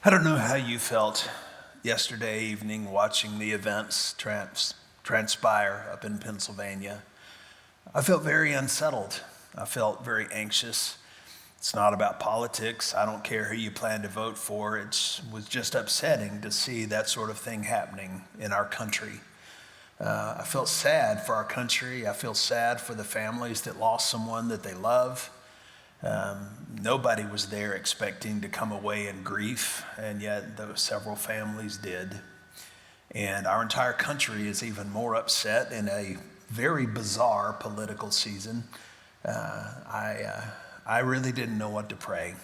I don't know how you felt yesterday evening watching the events transpire up in Pennsylvania. I felt very unsettled. I felt very anxious. It's not about politics. I don't care who you plan to vote for. It was just upsetting to see that sort of thing happening in our country. I felt sad for our country. I feel sad for the families that lost someone that they love. Nobody was there expecting to come away in grief, and yet those several families did. And our entire country is even more upset in a very bizarre political season. I really didn't know what to pray.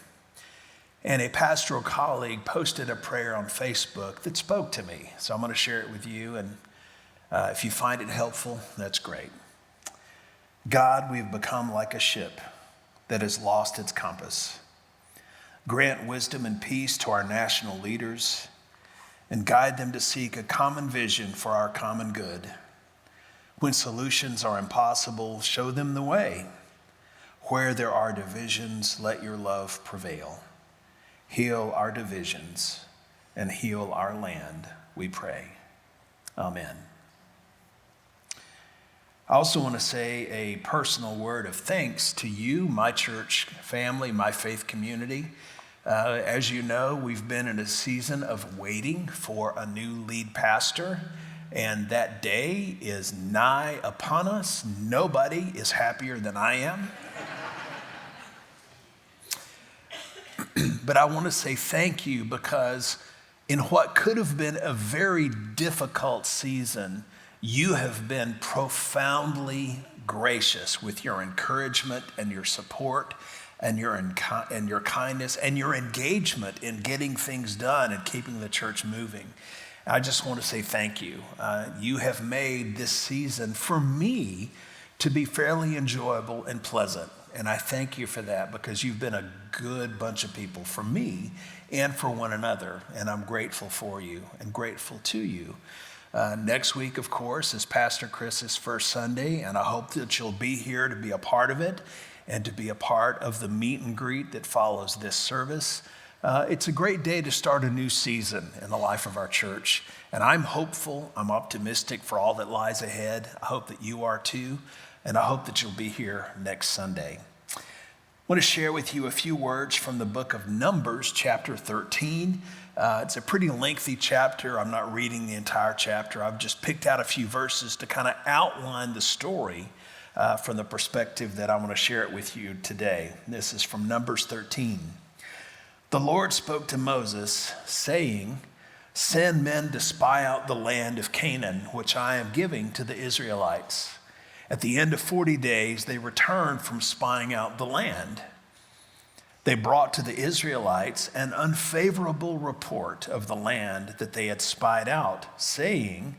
And a pastoral colleague posted a prayer on Facebook that spoke to me. So I'm going to share it with you, and if you find it helpful, that's great. God, we've become like a ship that has lost its compass. Grant wisdom and peace to our national leaders and guide them to seek a common vision for our common good. When solutions are impossible, show them the way. Where there are divisions, let your love prevail. Heal our divisions and heal our land, we pray. Amen. I also want to say a personal word of thanks to you, my church family, my faith community. As you know, we've been in a season of waiting for a new lead pastor, and that day is nigh upon us. Nobody is happier than I am. But I want to say thank you because in what could have been a very difficult season, you have been profoundly gracious with your encouragement and your support and your kindness and your engagement in getting things done and keeping the church moving. I just want to say thank you. You have made this season for me to be fairly enjoyable and pleasant. And I thank you for that because you've been a good bunch of people for me and for one another. And I'm grateful for you and grateful to you. Next week, of course, is Pastor Chris's first Sunday, and I hope that you'll be here to be a part of it and to be a part of the meet and greet that follows this service. It's a great day to start a new season in the life of our church, and I'm hopeful, I'm optimistic for all that lies ahead. I hope that you are too, and I hope that you'll be here next Sunday. I want to share with you a few words from the book of Numbers, chapter 13. It's a pretty lengthy chapter. I'm not reading the entire chapter. I've just picked out a few verses to kind of outline the story from the perspective that I want to share it with you today. This is from Numbers 13. The Lord spoke to Moses, saying, "Send men to spy out the land of Canaan, which I am giving to the Israelites." At the end of 40 days, they returned from spying out the land. They brought to the Israelites an unfavorable report of the land that they had spied out, saying,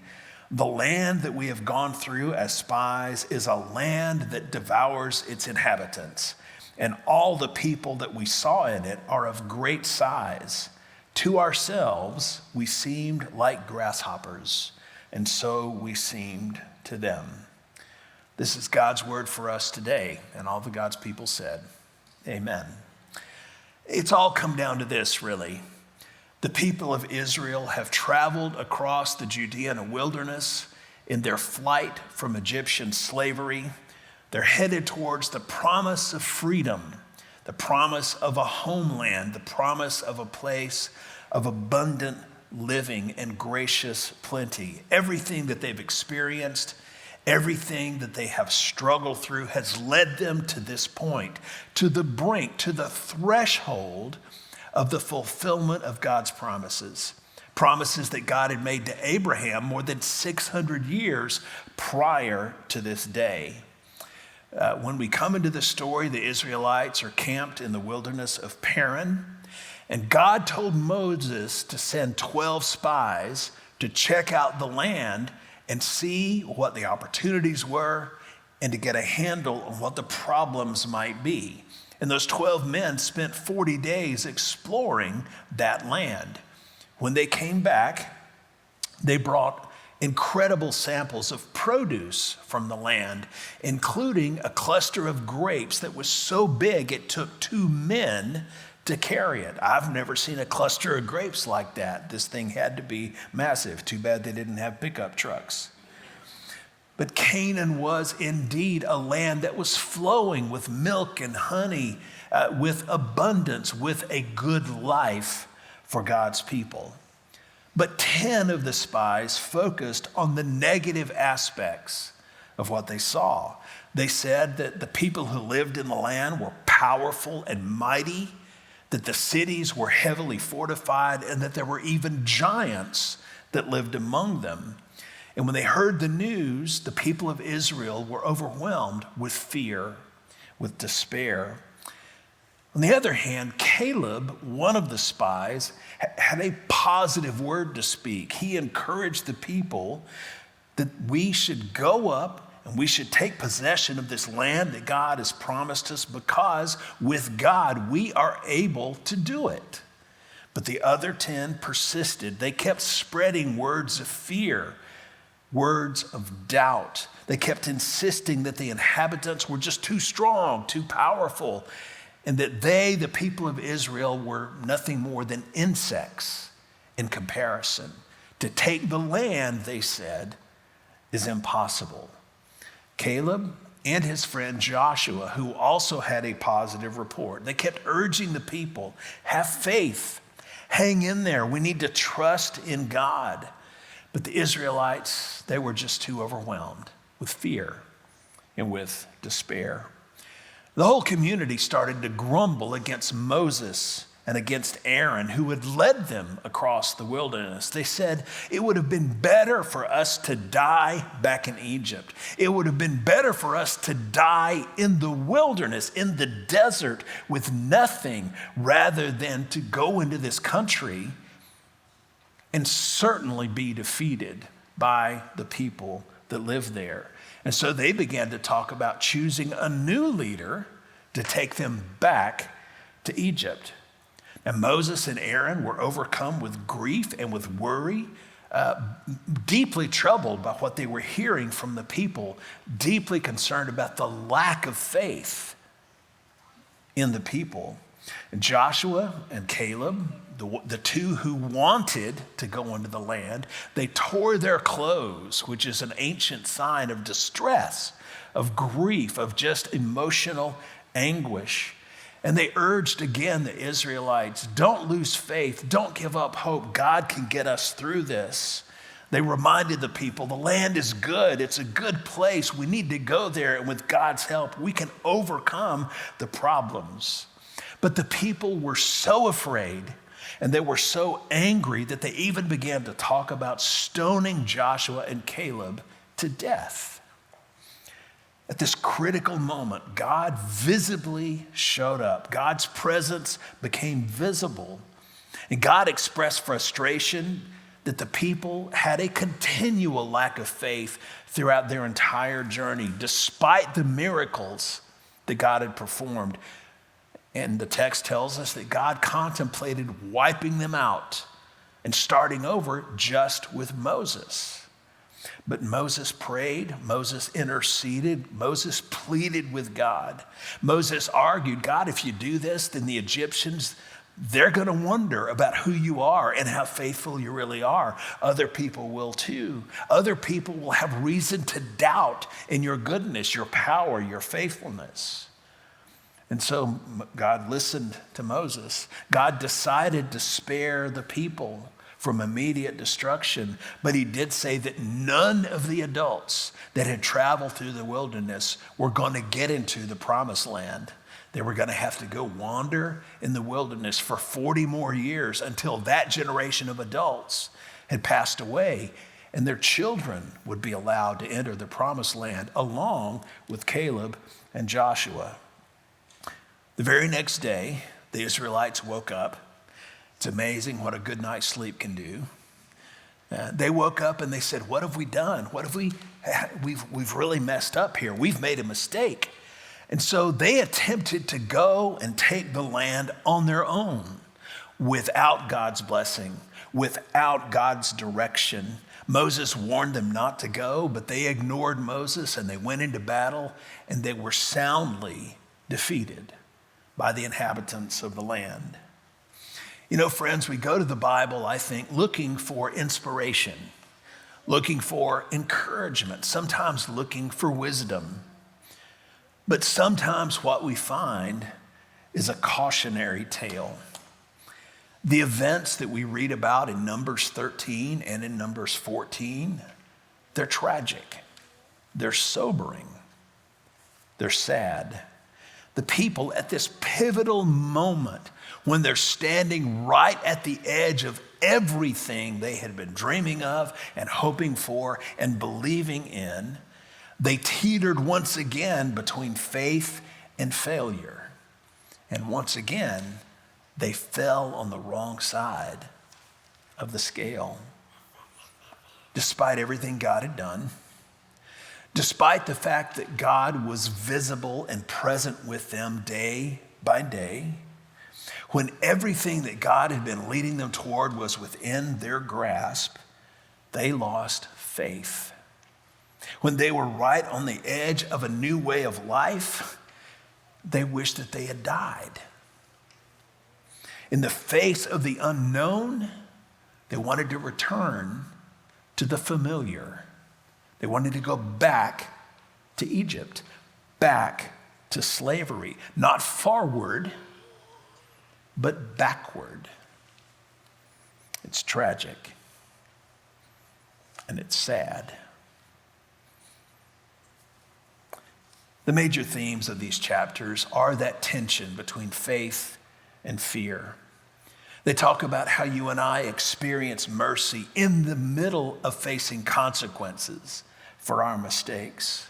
"The land that we have gone through as spies is a land that devours its inhabitants, and all the people that we saw in it are of great size. To ourselves we seemed like grasshoppers, and so we seemed to them." This is God's word for us today, and all the God's people said, amen. It's all come down to this, really. The people of Israel have traveled across the Judean wilderness in their flight from Egyptian slavery. They're headed towards the promise of freedom, the promise of a homeland, the promise of a place of abundant living and gracious plenty. Everything that they've experienced, everything that they have struggled through has led them to this point, to the brink, to the threshold of the fulfillment of God's promises. Promises that God had made to Abraham more than 600 years prior to this day. When we come into the story, the Israelites are camped in the wilderness of Paran, and God told Moses to send 12 spies to check out the land and see what the opportunities were and to get a handle on what the problems might be. And those 12 men spent 40 days exploring that land. When they came back, they brought incredible samples of produce from the land, including a cluster of grapes that was so big it took 2 men to carry it. I've never seen a cluster of grapes like that. This thing had to be massive. Too bad they didn't have pickup trucks. But Canaan was indeed a land that was flowing with milk and honey, with abundance, with a good life for God's people. But 10 of the spies focused on the negative aspects of what they saw. They said that the people who lived in the land were powerful and mighty, that the cities were heavily fortified, and that there were even giants that lived among them. And when they heard the news, the people of Israel were overwhelmed with fear, with despair. On the other hand, Caleb, one of the spies, had a positive word to speak. He encouraged the people that we should go up and we should take possession of this land that God has promised us, because with God we are able to do it. But the other 10 persisted. They kept spreading words of fear, words of doubt. They kept insisting that the inhabitants were just too strong, too powerful, and that they, the people of Israel, were nothing more than insects in comparison. To take the land, they said, is impossible. Caleb and his friend Joshua, who also had a positive report, they kept urging the people, have faith, hang in there. We need to trust in God. But the Israelites, they were just too overwhelmed with fear and with despair. The whole community started to grumble against Moses and against Aaron, who had led them across the wilderness. They said, it would have been better for us to die back in Egypt. It would have been better for us to die in the wilderness, in the desert, with nothing, rather than to go into this country and certainly be defeated by the people that live there. And so they began to talk about choosing a new leader to take them back to Egypt. And Moses and Aaron were overcome with grief and with worry, deeply troubled by what they were hearing from the people, deeply concerned about the lack of faith in the people. And Joshua and Caleb, the two who wanted to go into the land, they tore their clothes, which is an ancient sign of distress, of grief, of just emotional anguish. And they urged again the Israelites, don't lose faith, don't give up hope. God can get us through this. They reminded the people, the land is good. It's a good place. We need to go there. And with God's help, we can overcome the problems. But the people were so afraid and they were so angry that they even began to talk about stoning Joshua and Caleb to death. At this critical moment, God visibly showed up. God's presence became visible. And God expressed frustration that the people had a continual lack of faith throughout their entire journey, despite the miracles that God had performed. And the text tells us that God contemplated wiping them out and starting over just with Moses. But Moses prayed, Moses interceded, Moses pleaded with God. Moses argued, God, if you do this, then the Egyptians, they're going to wonder about who you are and how faithful you really are. Other people will too. Other people will have reason to doubt in your goodness, your power, your faithfulness. And so God listened to Moses. God decided to spare the people from immediate destruction, but he did say that none of the adults that had traveled through the wilderness were going to get into the promised land. They were going to have to go wander in the wilderness for 40 more years until that generation of adults had passed away, and their children would be allowed to enter the promised land along with Caleb and Joshua. The very next day, the Israelites woke up. It's amazing what a good night's sleep can do. They woke up and they said, what have we done? What have we've really messed up here. We've made a mistake. And so they attempted to go and take the land on their own without God's blessing, without God's direction. Moses warned them not to go, but they ignored Moses and they went into battle and they were soundly defeated by the inhabitants of the land. You know, friends, we go to the Bible, I think, looking for inspiration, looking for encouragement, sometimes looking for wisdom. But sometimes what we find is a cautionary tale. The events that we read about in Numbers 13 and in Numbers 14, they're tragic, they're sobering, they're sad. The people at this pivotal moment when they're standing right at the edge of everything they had been dreaming of and hoping for and believing in, they teetered once again between faith and failure. And once again, they fell on the wrong side of the scale. Despite everything God had done, despite the fact that God was visible and present with them day by day, when everything that God had been leading them toward was within their grasp, they lost faith. When they were right on the edge of a new way of life, they wished that they had died. In the face of the unknown, they wanted to return to the familiar. They wanted to go back to Egypt, back to slavery, not forward, but backward. It's tragic and it's sad. The major themes of these chapters are that tension between faith and fear. They talk about how you and I experience mercy in the middle of facing consequences for our mistakes.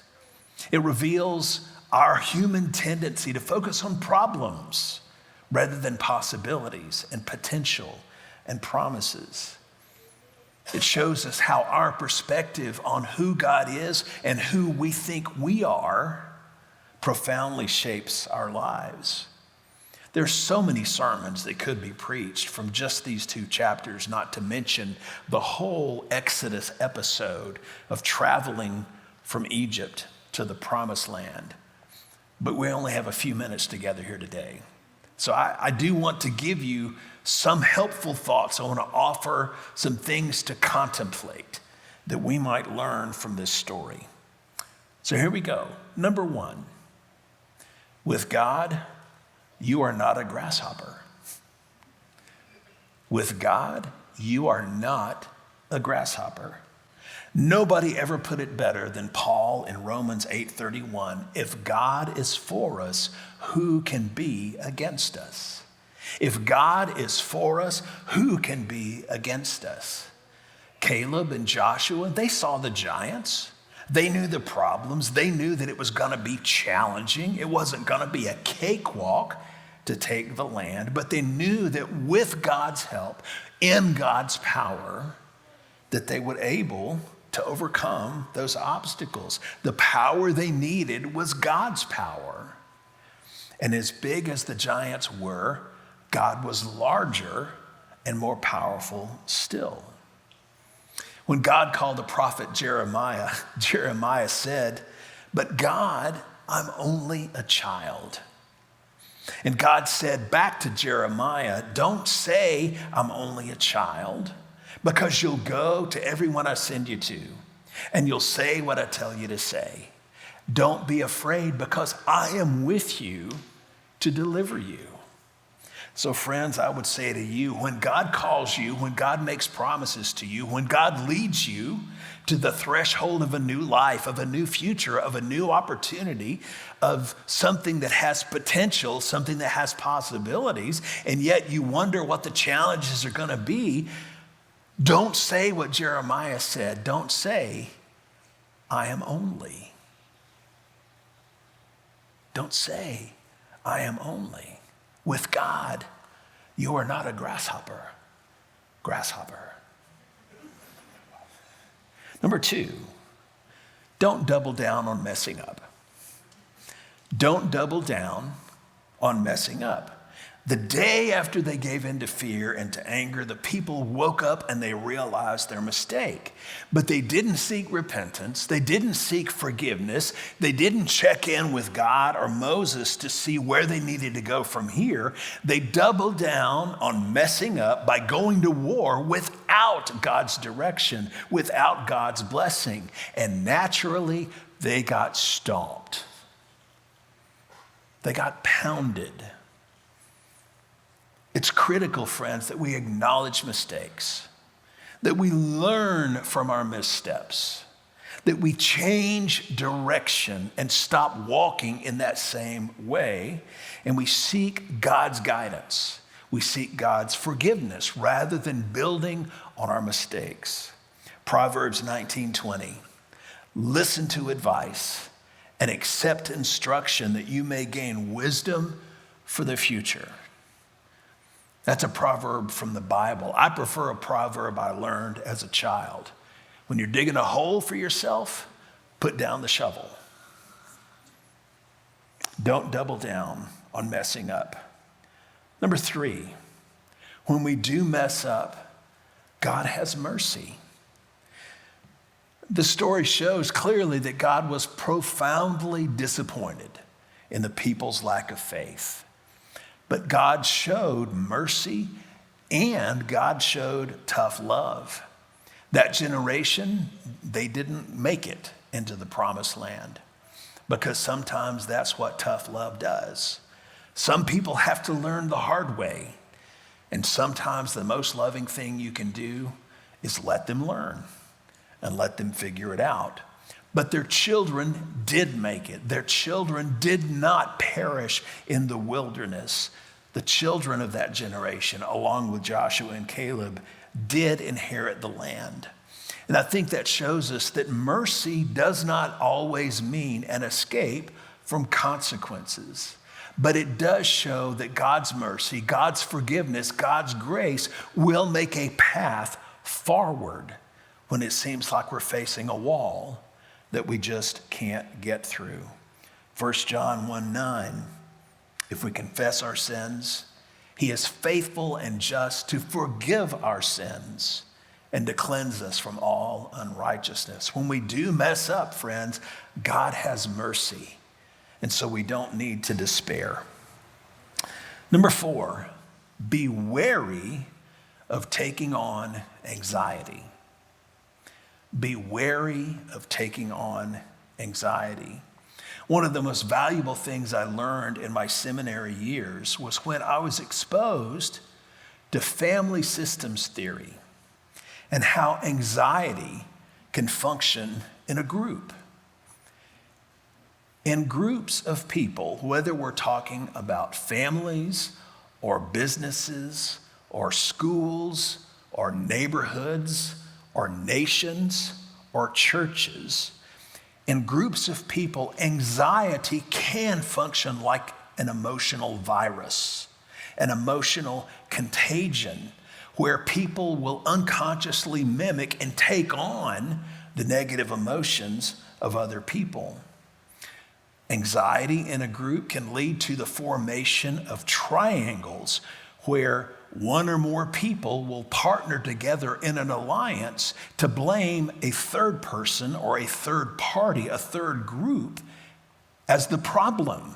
It reveals our human tendency to focus on problems rather than possibilities and potential and promises. It shows us how our perspective on who God is and who we think we are profoundly shapes our lives. There's so many sermons that could be preached from just these two chapters, not to mention the whole Exodus episode of traveling from Egypt to the promised land. But we only have a few minutes together here today. So I do want to give you some helpful thoughts. I want to offer some things to contemplate that we might learn from this story. So here we go. Number one, with God, you are not a grasshopper. With God, you are not a grasshopper. Nobody ever put it better than Paul in Romans 8:31. If God is for us, who can be against us? If God is for us, who can be against us? Caleb and Joshua, they saw the giants. They knew the problems. They knew that it was going to be challenging. It wasn't going to be a cakewalk to take the land, but they knew that with God's help, in God's power, that they would able to overcome those obstacles. The power they needed was God's power. And as big as the giants were, God was larger and more powerful still. When God called the prophet Jeremiah, Jeremiah said, "But God, I'm only a child." And God said back to Jeremiah, "Don't say I'm only a child, because you'll go to everyone I send you to, and you'll say what I tell you to say. Don't be afraid, because I am with you to deliver you." So friends, I would say to you, when God calls you, when God makes promises to you, when God leads you to the threshold of a new life, of a new future, of a new opportunity, of something that has potential, something that has possibilities, and yet you wonder what the challenges are going to be, don't say what Jeremiah said. Don't say, "I am only." Don't say, "I am only." With God, you are not a grasshopper. Grasshopper. Number two, don't double down on messing up. Don't double down on messing up. The day after they gave in to fear and to anger, the people woke up and they realized their mistake. But they didn't seek repentance. They didn't seek forgiveness. They didn't check in with God or Moses to see where they needed to go from here. They doubled down on messing up by going to war without God's direction, without God's blessing. And naturally, they got stomped. They got pounded. It's critical, friends, that we acknowledge mistakes, that we learn from our missteps, that we change direction and stop walking in that same way, and we seek God's guidance. We seek God's forgiveness rather than building on our mistakes. Proverbs 19:20, listen to advice and accept instruction that you may gain wisdom for the future. That's a proverb from the Bible. I prefer a proverb I learned as a child. When you're digging a hole for yourself, put down the shovel. Don't double down on messing up. Number 3, when we do mess up, God has mercy. The story shows clearly that God was profoundly disappointed in the people's lack of faith. But God showed mercy and God showed tough love. That generation, they didn't make it into the promised land because sometimes that's what tough love does. Some people have to learn the hard way. And sometimes the most loving thing you can do is let them learn and let them figure it out. But their children did make it. Their children did not perish in the wilderness. The children of that generation, along with Joshua and Caleb, did inherit the land. And I think that shows us that mercy does not always mean an escape from consequences. But it does show that God's mercy, God's forgiveness, God's grace will make a path forward when it seems like we're facing a wall that we just can't get through. 1 John 1:9, if we confess our sins, he is faithful and just to forgive our sins and to cleanse us from all unrighteousness. When we do mess up, friends, God has mercy. And so we don't need to despair. Number 4, be wary of taking on anxiety. Be wary of taking on anxiety. One of the most valuable things I learned in my seminary years was when I was exposed to family systems theory and how anxiety can function in a group. In groups of people, whether we're talking about families or businesses or schools or neighborhoods or nations or churches, in groups of people, anxiety can function like an emotional virus, an emotional contagion, where people will unconsciously mimic and take on the negative emotions of other people. Anxiety in a group can lead to the formation of triangles where one or more people will partner together in an alliance to blame a third person or a third party, a third group, as the problem.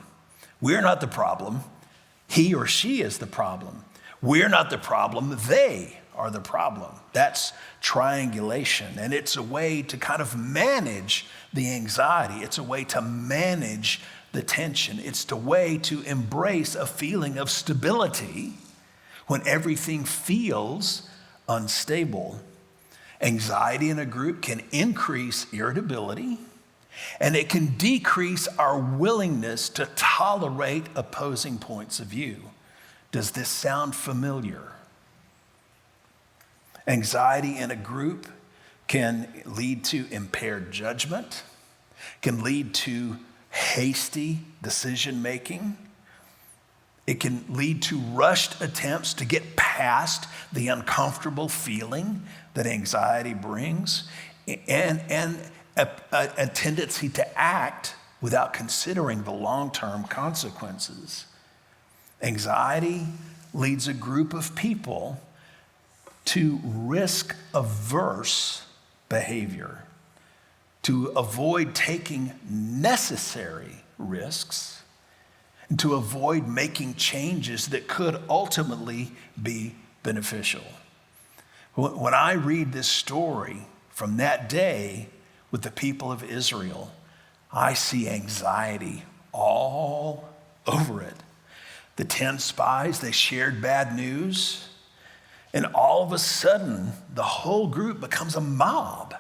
We're not the problem. He or she is the problem. We're not the problem. They are the problem. That's triangulation. And it's a way to kind of manage the anxiety. It's a way to manage the tension. It's a way to embrace a feeling of stability when everything feels unstable. Anxiety in a group can increase irritability, and it can decrease our willingness to tolerate opposing points of view. Does this sound familiar? Anxiety in a group can lead to impaired judgment, can lead to hasty decision making. It can lead to rushed attempts to get past the uncomfortable feeling that anxiety brings, and a tendency to act without considering the long-term consequences. Anxiety leads a group of people to risk-averse behavior, to avoid taking necessary risks, and to avoid making changes that could ultimately be beneficial. When I read this story from that day with the people of Israel, I see anxiety all over it. The 10 spies, they shared bad news, and all of a sudden, the whole group becomes a mob,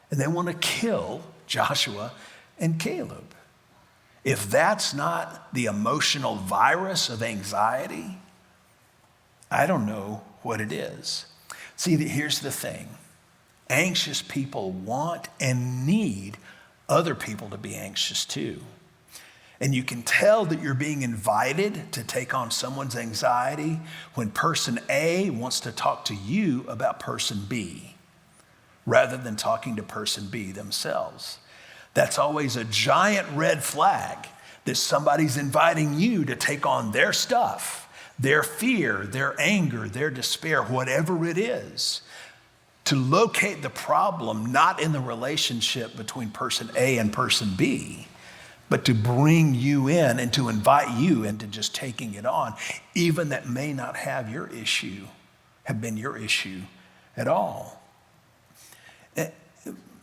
and they want to kill Joshua and Caleb. If that's not the emotional virus of anxiety, I don't know what it is. See, here's the thing. Anxious people want and need other people to be anxious too. And you can tell that you're being invited to take on someone's anxiety when person A wants to talk to you about person B, rather than talking to person B themselves. That's always a giant red flag that somebody's inviting you to take on their stuff, their fear, their anger, their despair, whatever it is, to locate the problem not in the relationship between person A and person B, but to bring you in and to invite you into just taking it on, even that may not have been your issue at all.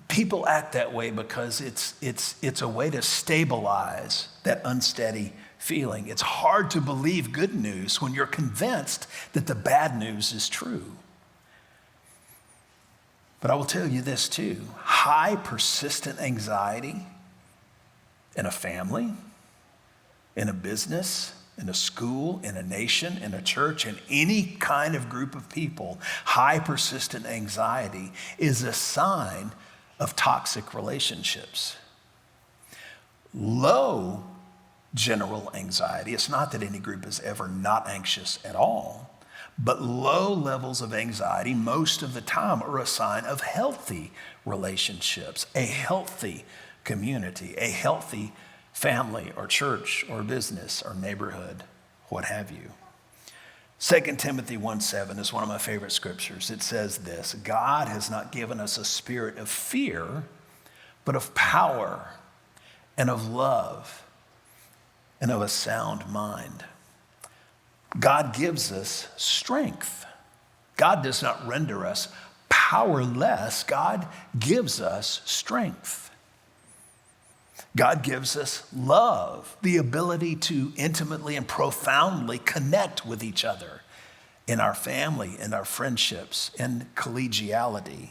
People act that way because it's a way to stabilize that unsteady feeling. It's hard to believe good news when you're convinced that the bad news is true. But I will tell you this too, high persistent anxiety in a family, in a business, in a school, in a nation, in a church, in any kind of group of people, high persistent anxiety is a sign of toxic relationships. Low general anxiety, it's not that any group is ever not anxious at all, but low levels of anxiety most of the time are a sign of healthy relationships, a healthy community, a healthy family or church or business or neighborhood, what have you. 2 Timothy 1:7 is one of my favorite scriptures. It says this, God has not given us a spirit of fear, but of power and of love and of a sound mind. God gives us strength. God does not render us powerless. God gives us strength. God gives us love, the ability to intimately and profoundly connect with each other in our family, in our friendships, in collegiality.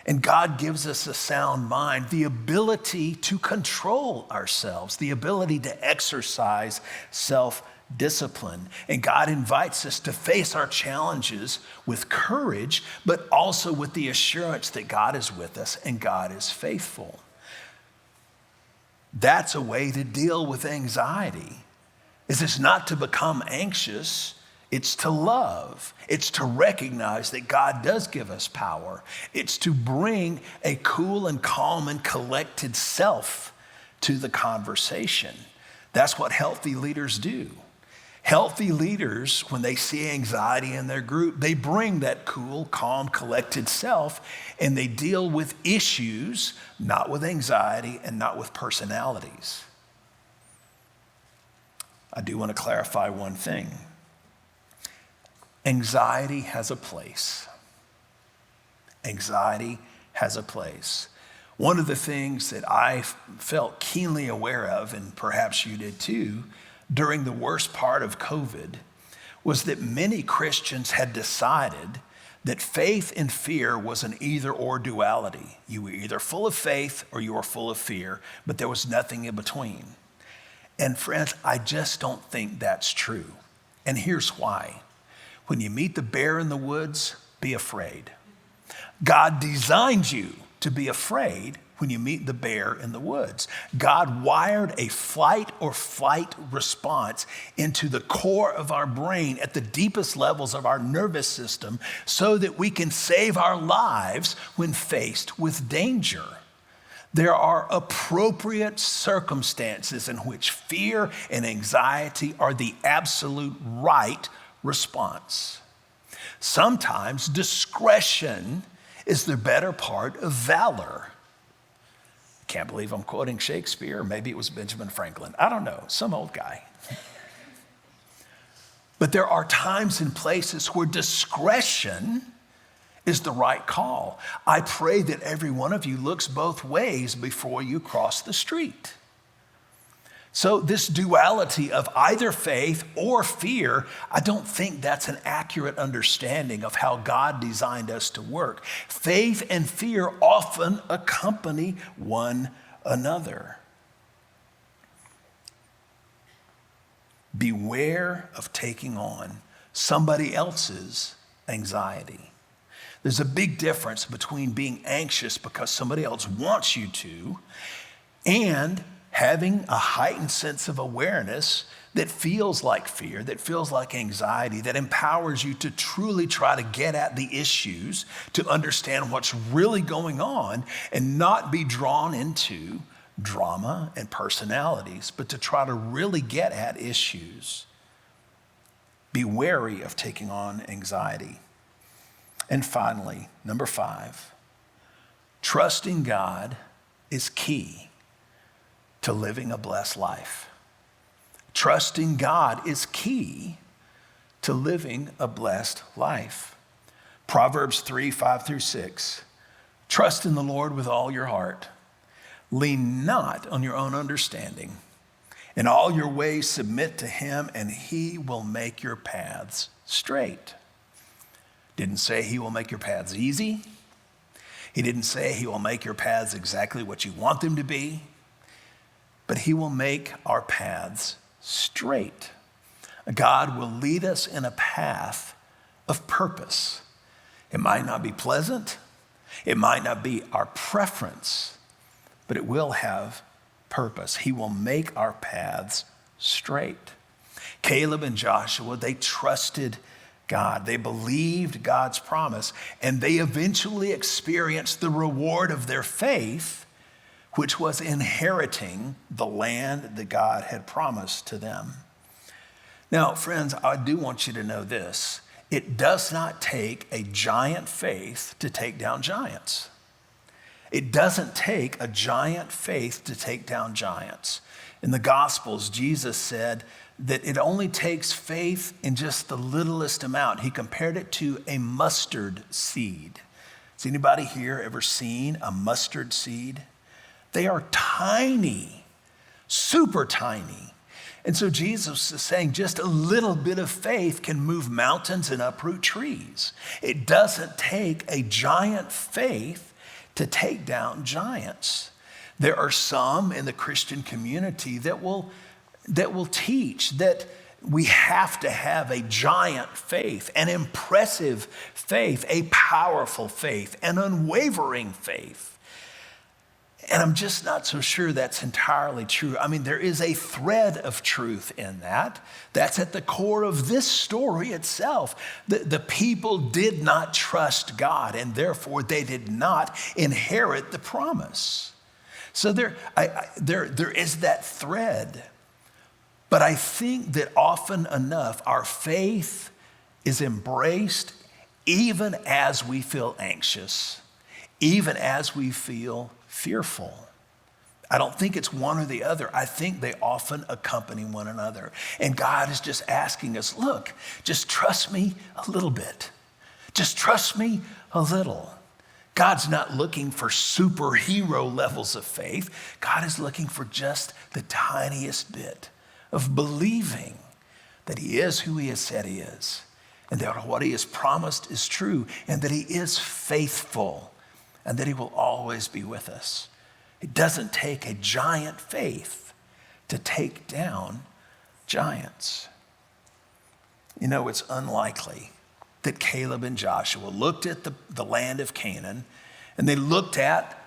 And God gives us a sound mind, the ability to control ourselves, the ability to exercise self-discipline. And God invites us to face our challenges with courage, but also with the assurance that God is with us and God is faithful. That's a way to deal with anxiety. It's not to become anxious, it's to love. It's to recognize that God does give us power. It's to bring a cool and calm and collected self to the conversation. That's what healthy leaders do. Healthy leaders, when they see anxiety in their group, they bring that cool, calm, collected self, and they deal with issues, not with anxiety and not with personalities. I do want to clarify one thing. Anxiety has a place. Anxiety has a place. One of the things that I felt keenly aware of, and perhaps you did too, during the worst part of COVID, was that many Christians had decided that faith and fear was an either-or duality. You were either full of faith or you were full of fear, but there was nothing in between. And friends, I just don't think that's true. And here's why. When you meet the bear in the woods, be afraid. God designed you to be afraid when you meet the bear in the woods. God wired a flight or flight response into the core of our brain at the deepest levels of our nervous system so that we can save our lives when faced with danger. There are appropriate circumstances in which fear and anxiety are the absolute right response. Sometimes discretion is the better part of valor. Can't believe I'm quoting Shakespeare. Maybe it was Benjamin Franklin. I don't know, some old guy. But there are times and places where discretion is the right call. I pray that every one of you looks both ways before you cross the street. So this duality of either faith or fear, I don't think that's an accurate understanding of how God designed us to work. Faith and fear often accompany one another. Beware of taking on somebody else's anxiety. There's a big difference between being anxious because somebody else wants you to and having a heightened sense of awareness that feels like fear, that feels like anxiety, that empowers you to truly try to get at the issues, to understand what's really going on and not be drawn into drama and personalities, but to try to really get at issues. Be wary of taking on anxiety. And finally, number 5, trusting God is key to living a blessed life. Trusting God is key to living a blessed life. Proverbs 3:5-6. Trust in the Lord with all your heart. Lean not on your own understanding. In all your ways submit to him, and he will make your paths straight. Didn't say he will make your paths easy. He didn't say he will make your paths exactly what you want them to be. But he will make our paths straight. God will lead us in a path of purpose. It might not be pleasant. It might not be our preference, but it will have purpose. He will make our paths straight. Caleb and Joshua, they trusted God. They believed God's promise, and they eventually experienced the reward of their faith, which was inheriting the land that God had promised to them. Now, friends, I do want you to know this. It does not take a giant faith to take down giants. It doesn't take a giant faith to take down giants. In the Gospels, Jesus said that it only takes faith in just the littlest amount. He compared it to a mustard seed. Has anybody here ever seen a mustard seed? They are tiny, super tiny. And so Jesus is saying just a little bit of faith can move mountains and uproot trees. It doesn't take a giant faith to take down giants. There are some in the Christian community that will teach that we have to have a giant faith, an impressive faith, a powerful faith, an unwavering faith. And I'm just not so sure that's entirely true. I mean, there is a thread of truth in that. That's at the core of this story itself. The people did not trust God, and therefore they did not inherit the promise. So there is that thread. But I think that often enough, our faith is embraced even as we feel anxious, even as we feel fearful. I don't think it's one or the other. I think they often accompany one another. And God is just asking us, look, just trust me a little bit. Just trust me a little. God's not looking for superhero levels of faith. God is looking for just the tiniest bit of believing that he is who he has said he is, and that what he has promised is true, and that he is faithful, and that he will always be with us. It doesn't take a giant faith to take down giants. You know, it's unlikely that Caleb and Joshua looked at the land of Canaan, and they looked at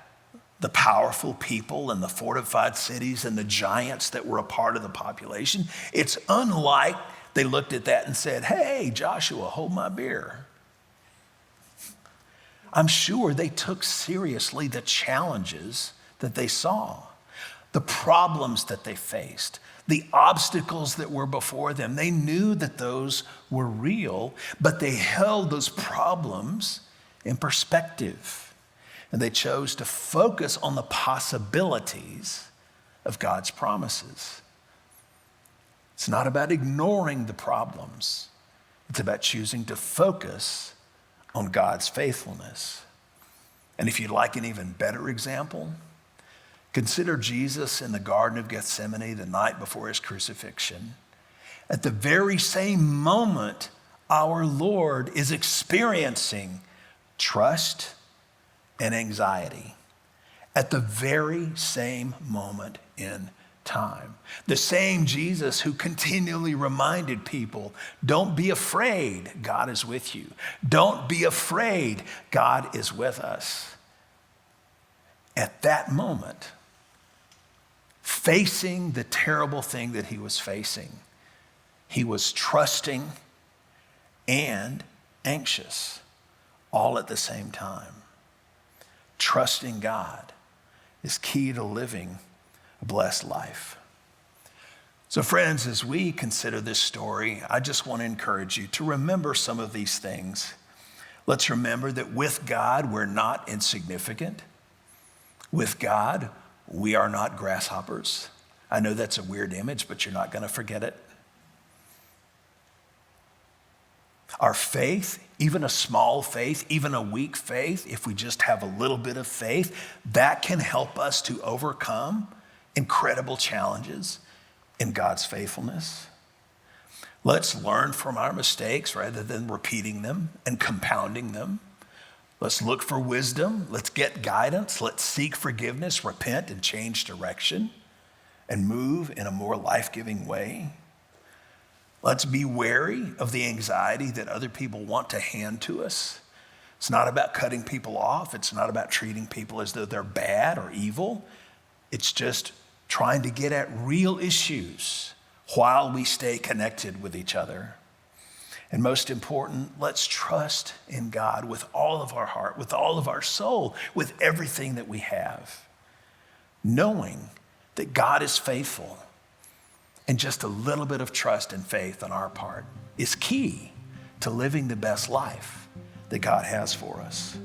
the powerful people and the fortified cities and the giants that were a part of the population. It's unlike they looked at that and said, hey, Joshua, hold my beer. I'm sure they took seriously the challenges that they saw, the problems that they faced, the obstacles that were before them. They knew that those were real, but they held those problems in perspective. And they chose to focus on the possibilities of God's promises. It's not about ignoring the problems. It's about choosing to focus on God's faithfulness. And if you'd like an even better example, consider Jesus in the Garden of Gethsemane the night before his crucifixion. At the very same moment, our Lord is experiencing trust and anxiety. At the very same moment in time. The same Jesus who continually reminded people, don't be afraid, God is with you. Don't be afraid, God is with us. At that moment, facing the terrible thing that he was facing, he was trusting and anxious all at the same time. Trusting God is key to living a blessed life. So friends, as we consider this story, I just want to encourage you to remember some of these things. Let's remember that with God, we're not insignificant. With God, we are not grasshoppers. I know that's a weird image, but you're not going to forget it. Our faith, even a small faith, even a weak faith, if we just have a little bit of faith, that can help us to overcome incredible challenges in God's faithfulness. Let's learn from our mistakes rather than repeating them and compounding them. Let's look for wisdom. Let's get guidance. Let's seek forgiveness, repent, and change direction and move in a more life-giving way. Let's be wary of the anxiety that other people want to hand to us. It's not about cutting people off. It's not about treating people as though they're bad or evil. It's just trying to get at real issues while we stay connected with each other. And most important, let's trust in God with all of our heart, with all of our soul, with everything that we have, knowing that God is faithful. And just a little bit of trust and faith on our part is key to living the best life that God has for us.